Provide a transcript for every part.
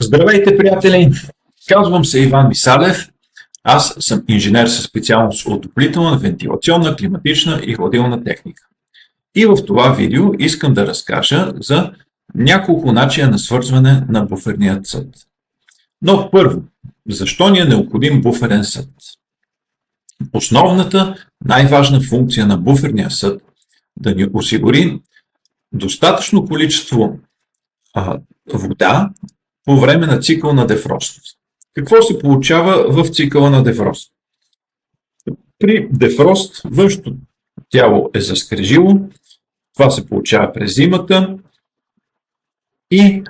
Здравейте, приятели! Казвам се Иван Мисалев. Аз съм инженер със специалност отоплителна, вентилационна, климатична и хладилна техника. И в това видео искам да разкажа за няколко начина на свързване на буферният съд. Но първо, защо ни е необходим буферен съд? Основната, най-важна функция на буферния съд да ни осигури достатъчно количество вода по време на цикъл на дефрост. Какво се получава в цикъла на дефрост? При дефрост външното тяло е заскрежило, това се получава през зимата и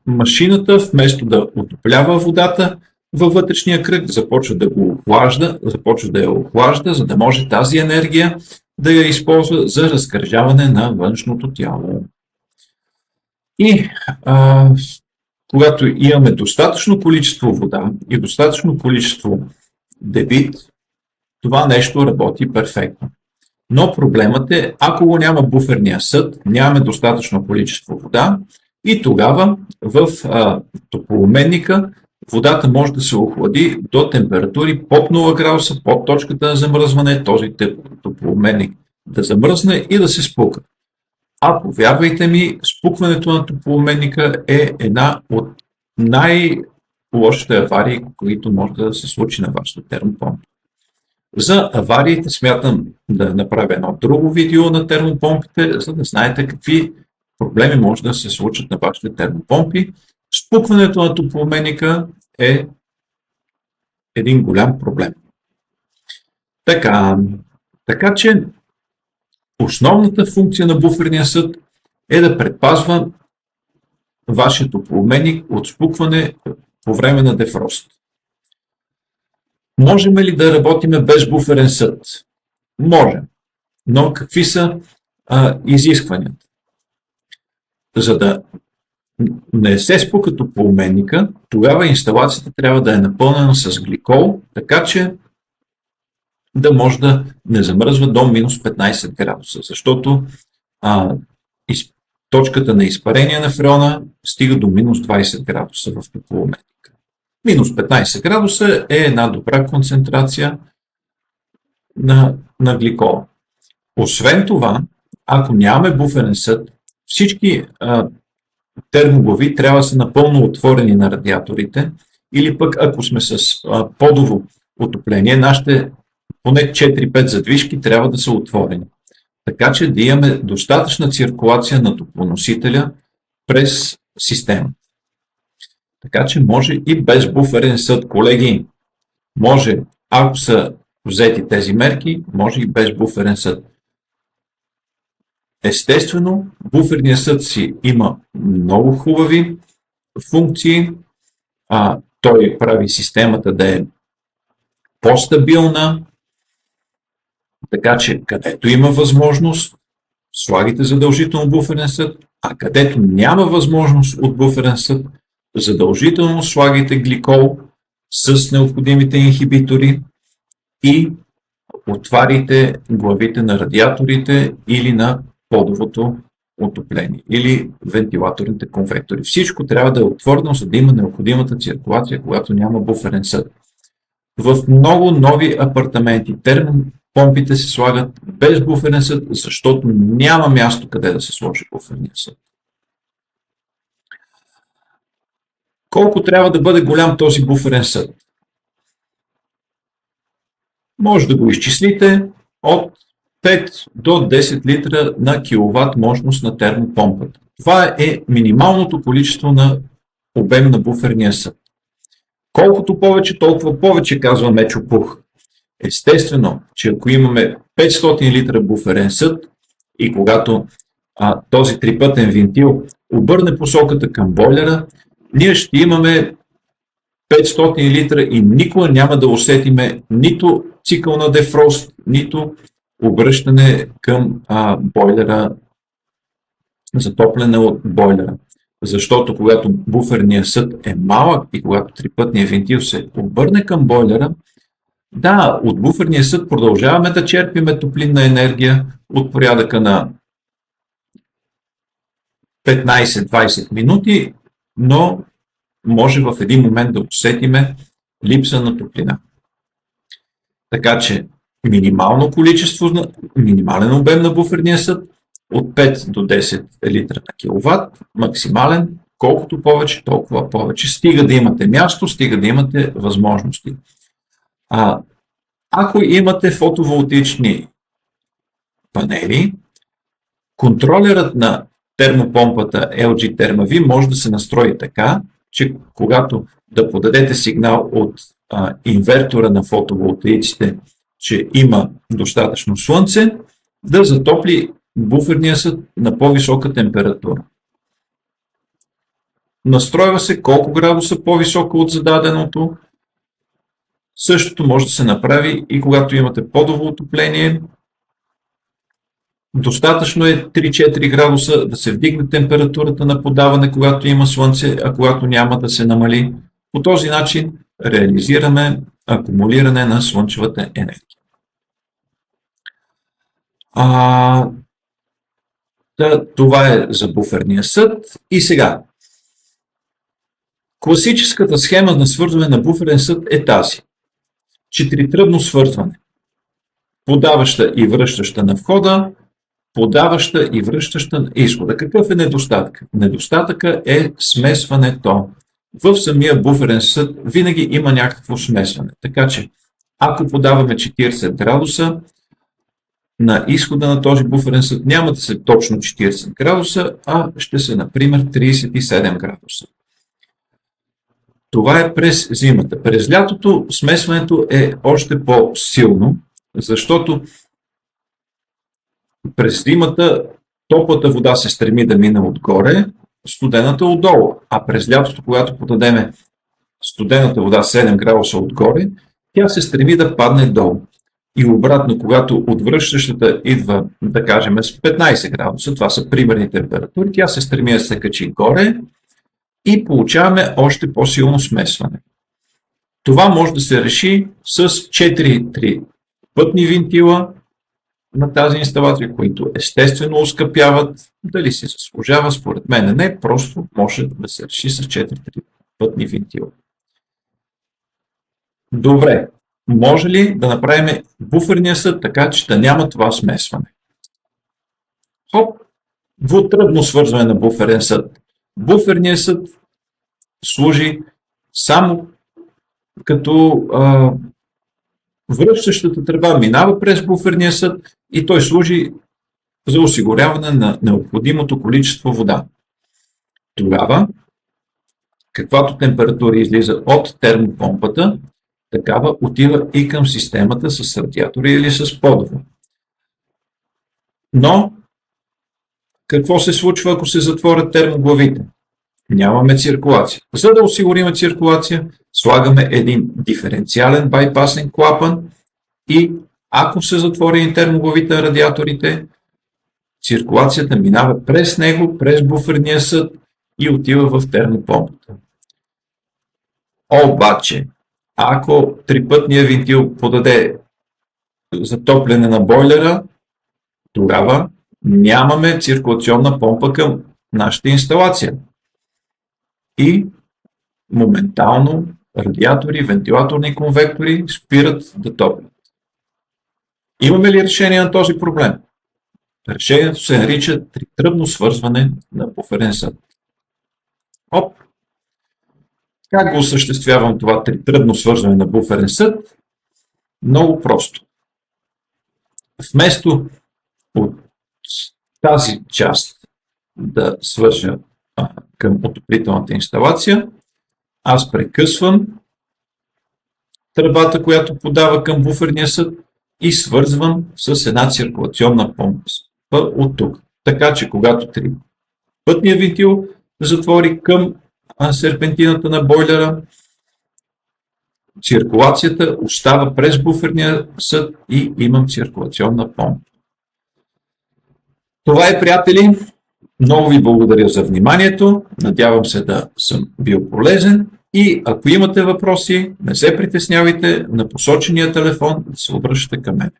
машината вместо да отоплява водата във вътрешния кръг започва да я охлажда, за да може тази енергия да я използва за разкръжаване на външното тяло. И когато имаме достатъчно количество вода и достатъчно количество дебит, това нещо работи перфектно. Но проблемът е, ако го няма буферния съд, нямаме достатъчно количество вода и тогава в топлообменника водата може да се охлади до температури под 0 градуса, под точката на замръзване, този топлообменник да замръзне и да се спука. А повярвайте ми, спукването на топлообменника е една от най-лошите аварии, които може да се случи на вашата термопомпа. За авариите смятам да направя едно друго видео на термопомпите, за да знаете какви проблеми може да се случат на вашите термопомпи. Спукването на топлообменника е един голям проблем. Така че основната функция на буферния съд е да предпазва вашия топлообменник от спукване по време на дефрост. Можем ли да работим без буферен съд? Можем. Но какви са изискванията? За да не се спука топлообменника, тогава инсталацията трябва да е напълнена с гликол, така че да може да не замръзва до минус 15 градуса, защото точката на изпарение на фреона стига до минус 20 градуса в топлообменника. Минус 15 градуса е една добра концентрация на гликола. Освен това, ако нямаме буферен съд, всички термоглави трябва да са напълно отворени на радиаторите, или пък ако сме с подово отопление, нашите поне 4-5 задвижки трябва да са отворени. Така че да имаме достатъчна циркулация на топлоносителя през системата. Така че може и без буферен съд, колеги. Може, ако са взети тези мерки, може и без буферен съд. Естествено, буферният съд си има много хубави функции. Той прави системата да е по-стабилна, така че където има възможност, слагайте задължително буферен съд, а където няма възможност от буферен съд, задължително слагайте гликол с необходимите инхибитори и отварите главите на радиаторите или на подовото отопление или вентилаторните конвектори. Всичко трябва да е отворено, за да има необходимата циркулация, когато няма буферен съд. В много нови апартаменти термопомпите се слагат без буферен съд, защото няма място къде да се сложи буферния съд. Колко трябва да бъде голям този буферен съд? Може да го изчислите от 5 до 10 литра на киловатт мощност на термопомпата. Това е минималното количество на обем на буферния съд. Колкото повече, толкова повече, казва Мечо Пух. Естествено, че ако имаме 500 литра буферен съд и когато този трипътен винтил обърне посоката към бойлера, ние ще имаме 500 литра и никога няма да усетиме нито цикъл на дефрост, нито обръщане към бойлера, затопляне от бойлера. Защото когато буферният съд е малък и когато трипътният винтил се обърне към бойлера, да, от буферния съд продължаваме да черпиме топлинна енергия от порядъка на 15-20 минути, но може в един момент да усетиме липса на топлина. Така че минимален обем на буферния съд от 5 до 10 литра на киловатт, максимален, колкото повече, толкова повече. Стига да имате място, стига да имате възможности. Ако имате фотоволтаични панели, контролерът на термопомпата LG ThermaV може да се настрои така, че когато да подадете сигнал от инвертора на фотоволтаиците, че има достатъчно слънце, да затопли буферния съд на по-висока температура. Настройва се колко градуса по-високо от зададеното. Същото може да се направи и когато имате подово отопление. Достатъчно е 3-4 градуса да се вдигне температурата на подаване, когато има слънце, а когато няма да се намали. По този начин реализираме акумулиране на слънчевата енергия. Това е за буферния съд. И сега, класическата схема на свързване на буферен съд е тази. 4-тръбно свързване. Подаваща и връщаща на входа, подаваща и връщаща на изхода. Какъв е недостатък? Недостатъка е смесването. В самия буферен съд винаги има някакво смесване. Така че, ако подаваме 40 градуса, на изхода на този буферен съд няма да се точно 40 градуса, а ще се, например, 37 градуса. Това е през зимата. През лятото смесването е още по-силно, защото през зимата топлата вода се стреми да мине отгоре, студената отдолу. А през лятото, когато подадеме студената вода 7 градуса отгоре, тя се стреми да падне долу. И обратно, когато от връщащата идва, да кажем, с 15 градуса, това са примерни температури, тя се стреми да се качи горе и получаваме още по-силно смесване. Това може да се реши с 4 пътни винтила на тази инсталация, които естествено оскъпяват. Дали се заслужава? Според мен не, просто може да се реши с 4 пътни винтила. Добре. Може ли да направим буферния съд така, че да няма това смесване? Двутръбно свързване на буферен съд. Буферният съд служи само като връщащата тръба минава през буферния съд и той служи за осигуряване на необходимото количество вода. Тогава, каквато температура излиза от термопомпата, такава отива и към системата с радиатори или с подово. Но, какво се случва, ако се затворят термоглавите? Нямаме циркулация. За да осигурим циркулация, слагаме един диференциален байпасен клапан и ако се затвори термоглавите на радиаторите, циркулацията минава през него, през буферния съд и отива в термопомпата. Обаче, ако трипътният винтил подаде затопляне на бойлера, тогава нямаме циркулационна помпа към нашата инсталация. И моментално радиатори, вентилаторни конвектори спират да топлят. Имаме ли решение на този проблем? Решението се нарича тритръбно свързване на буферен съд. Как го осъществявам това тритръбно свързване на буферен съд? Много просто. Вместо от тази част да свържа към отоплителната инсталация, аз прекъсвам тръбата, която подава към буферния съд и свързвам с една циркулационна помпа от тук. Така че когато пътният винтил затвори към серпентината на бойлера, циркулацията остава през буферния съд и имам циркулационна помпа. Това е, приятели. Много ви благодаря за вниманието. Надявам се да съм бил полезен. И ако имате въпроси, не се притеснявайте, на посочения телефон да се обръщате към мен.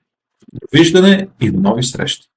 Довиждане и до нови срещи!